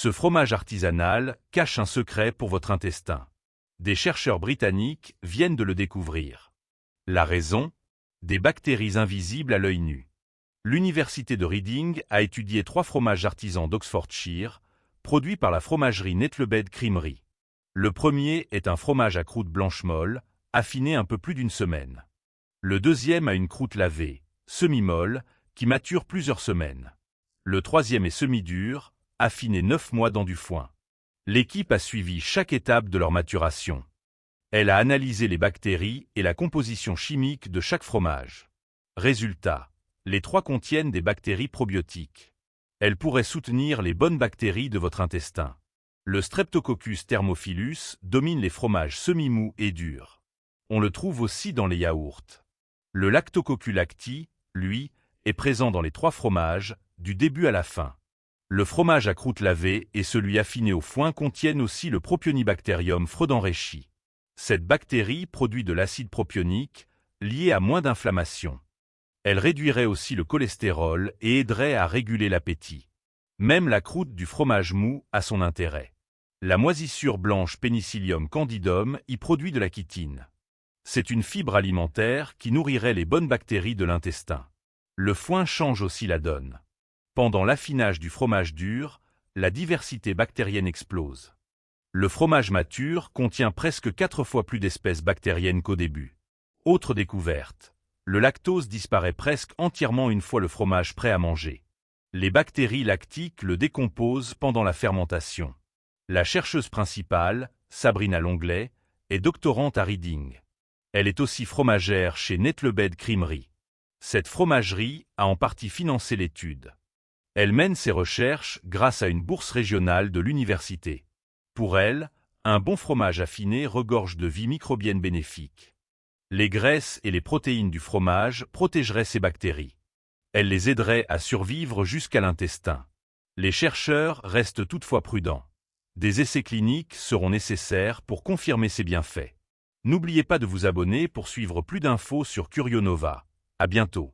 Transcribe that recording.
Ce fromage artisanal cache un secret pour votre intestin. Des chercheurs britanniques viennent de le découvrir. La raison? Des bactéries invisibles à l'œil nu. L'université de Reading a étudié 3 fromages artisans d'Oxfordshire, produits par la fromagerie Nettlebed Creamery. Le premier est un fromage à croûte blanche molle, affiné un peu plus d'1 semaine. Le deuxième a une croûte lavée, semi-molle, qui mature plusieurs semaines. Le troisième est semi-dur, affiné 9 mois dans du foin. L'équipe a suivi chaque étape de leur maturation. Elle a analysé les bactéries et la composition chimique de chaque fromage. Résultat, les 3 contiennent des bactéries probiotiques. Elles pourraient soutenir les bonnes bactéries de votre intestin. Le Streptococcus thermophilus domine les fromages semi-mous et durs. On le trouve aussi dans les yaourts. Le Lactococcus lacti, lui, est présent dans les 3 fromages, du début à la fin. Le fromage à croûte lavée et celui affiné au foin contiennent aussi le Propionibacterium fraudenreichi. Cette bactérie produit de l'acide propionique, lié à moins d'inflammation. Elle réduirait aussi le cholestérol et aiderait à réguler l'appétit. Même la croûte du fromage mou a son intérêt. La moisissure blanche Penicillium candidum y produit de la chitine. C'est une fibre alimentaire qui nourrirait les bonnes bactéries de l'intestin. Le foin change aussi la donne. Pendant l'affinage du fromage dur, la diversité bactérienne explose. Le fromage mature contient presque 4 fois plus d'espèces bactériennes qu'au début. Autre découverte, le lactose disparaît presque entièrement une fois le fromage prêt à manger. Les bactéries lactiques le décomposent pendant la fermentation. La chercheuse principale, Sabrina Longley, est doctorante à Reading. Elle est aussi fromagère chez Nettlebed Creamery. Cette fromagerie a en partie financé l'étude. Elle mène ses recherches grâce à une bourse régionale de l'université. Pour elle, un bon fromage affiné regorge de vie microbienne bénéfique. Les graisses et les protéines du fromage protégeraient ces bactéries. Elles les aideraient à survivre jusqu'à l'intestin. Les chercheurs restent toutefois prudents. Des essais cliniques seront nécessaires pour confirmer ces bienfaits. N'oubliez pas de vous abonner pour suivre plus d'infos sur Curio Nova. À bientôt.